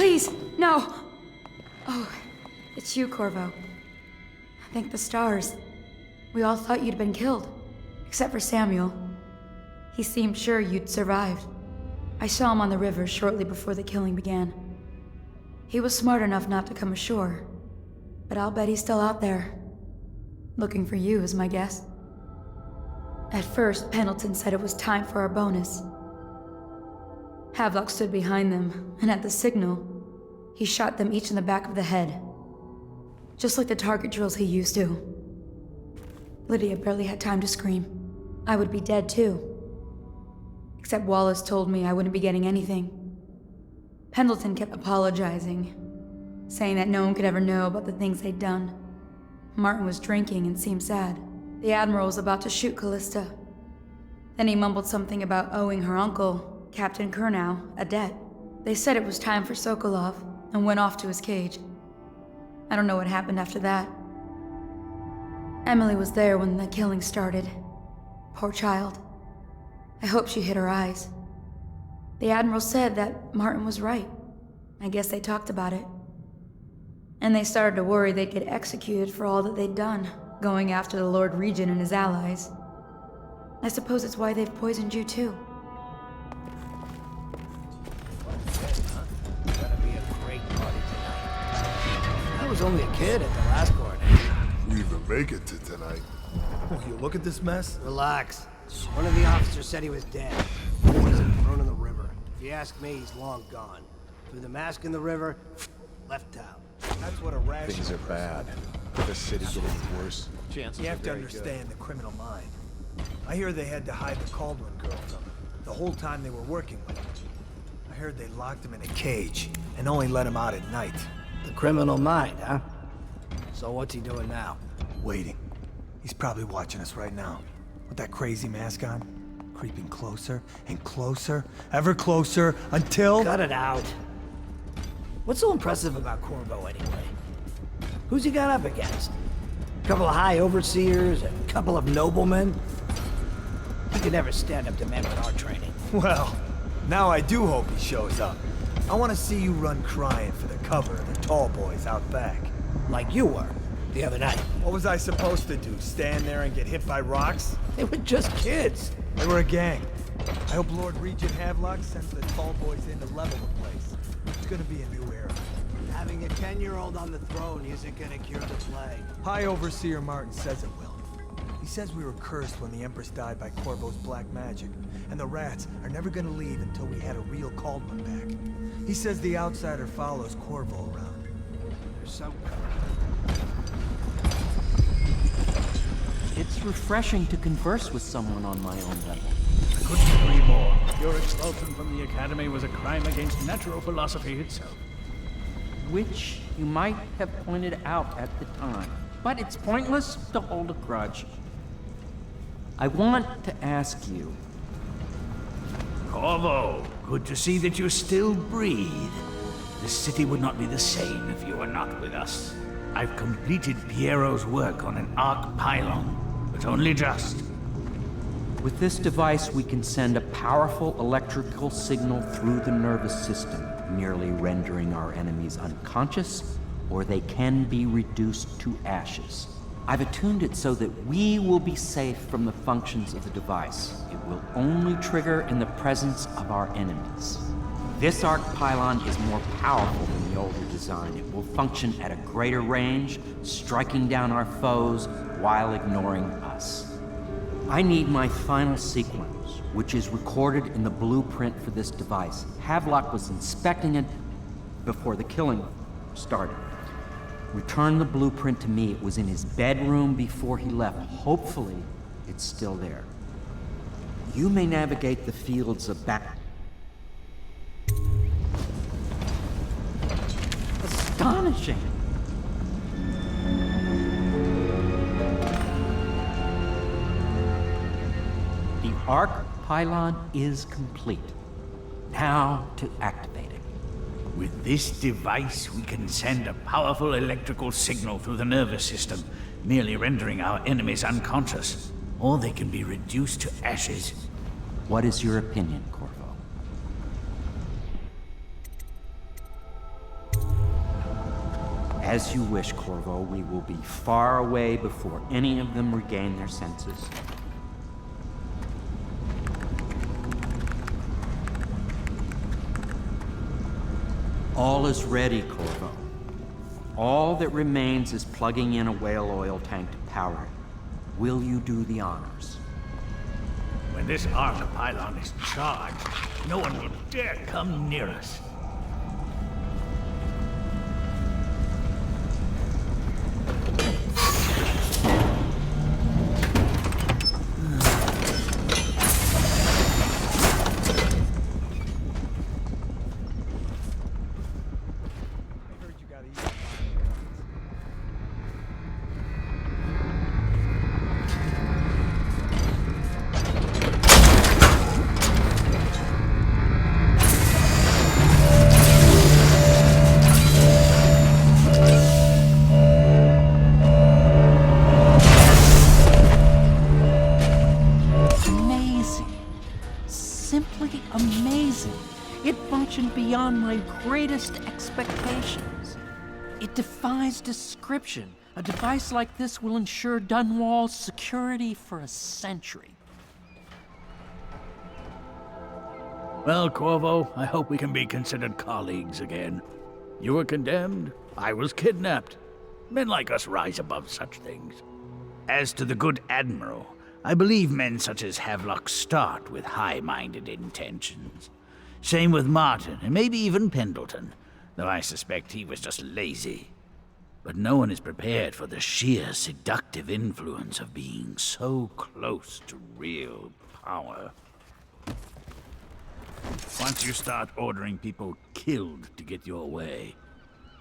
Please, no! Oh, it's you, Corvo. Thank the stars. We all thought you'd been killed, except for Samuel. He seemed sure you'd survived. I saw him on the river shortly before the killing began. He was smart enough not to come ashore, but I'll bet he's still out there. Looking for you is my guess. At first, Pendleton said it was time for our bonus. Havelock stood behind them, and at the signal, he shot them each in the back of the head. Just like the target drills he used to. Lydia barely had time to scream. I would be dead too. Except Wallace told me I wouldn't be getting anything. Pendleton kept apologizing, saying that no one could ever know about the things they'd done. Martin was drinking and seemed sad. The Admiral was about to shoot Callista. Then he mumbled something about owing her uncle, Captain Kurnow, a debt. They said it was time for Sokolov, and went off to his cage. I don't know what happened after that. Emily was there when the killing started. Poor child. I hope she hid her eyes. The Admiral said that Martin was right. I guess they talked about it. And they started to worry they'd get executed for all that they'd done, going after the Lord Regent and his allies. I suppose it's why they've poisoned you too. Gonna be a great party tonight. I was only a kid at the last coronation. You even make it to tonight. Oh, you look at this mess? Relax. One of the officers said he was dead. Poisoned, thrown in the river. If you ask me, he's long gone. Threw the mask in the river, left town. That's what a rash. Things are bad. The city's getting worse. You have to understand the criminal mind. I hear they had to hide the Caldwell girl from him the whole time they were working with him. I heard they locked him in a cage and only let him out at night. The criminal mind, huh? So what's he doing now? Waiting. He's probably watching us right now. With that crazy mask on. Creeping closer and closer, ever closer, until... Cut it out. What's so impressive about Corvo anyway? Who's he got up against? A couple of high overseers, a couple of noblemen? He could never stand up to men with our training. Well, now I do hope he shows up. I want to see you run crying for the cover of the tall boys out back. Like you were, the other night. What was I supposed to do, stand there and get hit by rocks? They were just kids. They were a gang. I hope Lord Regent Havelock sends the tall boys in to level the place. It's gonna be a new era. Having a 10-year-old on the throne isn't gonna cure the plague. High Overseer Martin says it will. He says we were cursed when the Empress died by Corvo's black magic, and the rats are never gonna leave until we had a real Caldwell back. He says the outsider follows Corvo around. There's some... It's refreshing to converse with someone on my own level. I couldn't agree more. Your expulsion from the Academy was a crime against natural philosophy itself. Which you might have pointed out at the time. But it's pointless to hold a grudge. I want to ask you... Corvo, good to see that you still breathe. The city would not be the same if you were not with us. I've completed Piero's work on an arc pylon, but only just. With this device, we can send a powerful electrical signal through the nervous system, merely rendering our enemies unconscious, or they can be reduced to ashes. I've attuned it so that we will be safe from the functions of the device. It will only trigger in the presence of our enemies. This arc pylon is more powerful than the older design. It will function at a greater range, striking down our foes while ignoring us. I need my final sequence, which is recorded in the blueprint for this device. Havelock was inspecting it before the killing started. Return the blueprint to me. It was in his bedroom before he left. Hopefully, it's still there. You may navigate the fields of Astonishing! The arc pylon is complete. Now to activate it. With this device, we can send a powerful electrical signal through the nervous system, merely rendering our enemies unconscious. Or they can be reduced to ashes. What is your opinion, Corvo? As you wish, Corvo. We will be far away before any of them regain their senses. All is ready, Corvo. All that remains is plugging in a whale oil tank to power it. Will you do the honors? When this arc pylon is charged, no one will dare come near us. I heard you got to eat. Amazing. Simply amazing. It functioned beyond my greatest expectations. It defies description. A device like this will ensure Dunwall's security for a century. Well, Corvo, I hope we can be considered colleagues again. You were condemned, I was kidnapped. Men like us rise above such things. As to the good Admiral, I believe men such as Havelock start with high-minded intentions. Same with Martin, and maybe even Pendleton, though I suspect he was just lazy. But no one is prepared for the sheer seductive influence of being so close to real power. Once you start ordering people killed to get your way,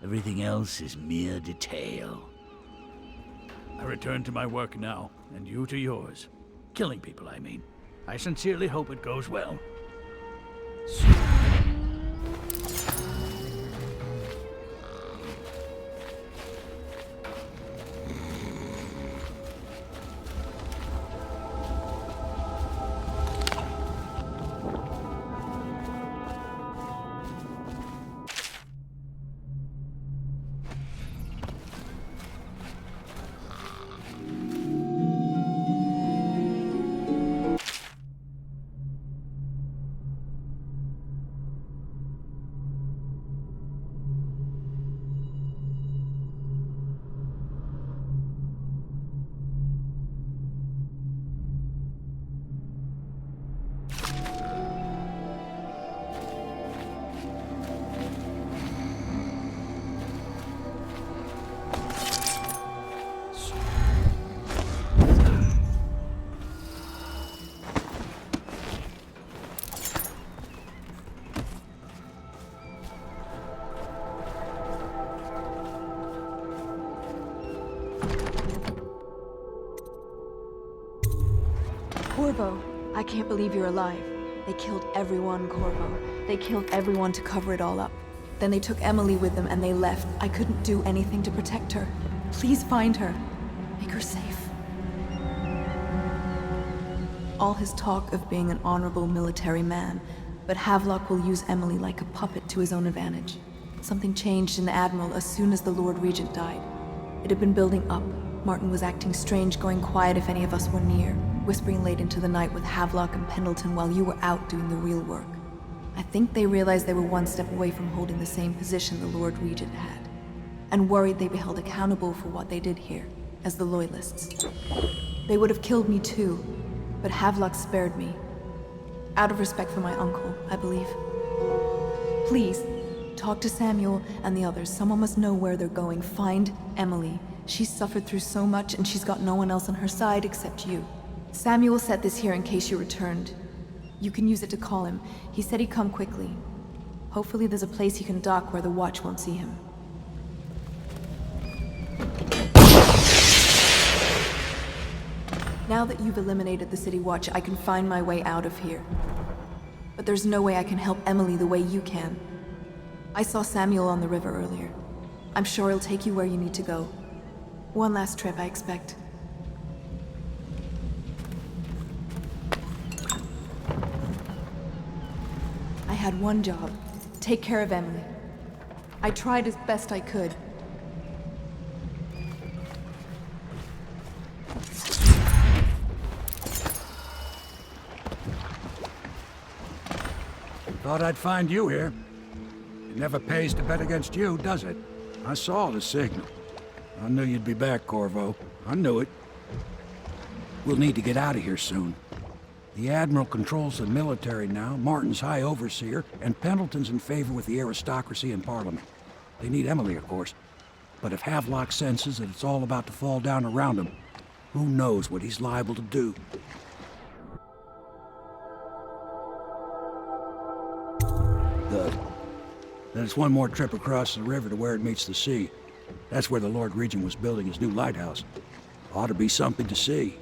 everything else is mere detail. I return to my work now, and you to yours. Killing people, I mean. I sincerely hope it goes well. Corvo, I can't believe you're alive. They killed everyone, Corvo. They killed everyone to cover it all up. Then they took Emily with them and they left. I couldn't do anything to protect her. Please find her. Make her safe. All his talk of being an honorable military man, but Havelock will use Emily like a puppet to his own advantage. Something changed in the Admiral as soon as the Lord Regent died. It had been building up. Martin was acting strange, going quiet if any of us were near, whispering late into the night with Havelock and Pendleton while you were out doing the real work. I think they realized they were one step away from holding the same position the Lord Regent had, and worried they'd be held accountable for what they did here, as the Loyalists. They would have killed me too, but Havelock spared me. Out of respect for my uncle, I believe. Please, talk to Samuel and the others. Someone must know where they're going. Find Emily. She's suffered through so much and she's got no one else on her side except you. Samuel set this here in case you returned. You can use it to call him. He said he'd come quickly. Hopefully there's a place he can dock where the Watch won't see him. Now that you've eliminated the City Watch, I can find my way out of here. But there's no way I can help Emily the way you can. I saw Samuel on the river earlier. I'm sure he'll take you where you need to go. One last trip, I expect. I had one job. Take care of Emily. I tried as best I could. Thought I'd find you here. It never pays to bet against you, does it? I saw the signal. I knew you'd be back, Corvo. I knew it. We'll need to get out of here soon. The Admiral controls the military now, Martin's High Overseer, and Pendleton's in favor with the aristocracy and Parliament. They need Emily, of course. But if Havelock senses that it's all about to fall down around him, who knows what he's liable to do? Good. Then it's one more trip across the river to where it meets the sea. That's where the Lord Regent was building his new lighthouse. Ought to be something to see.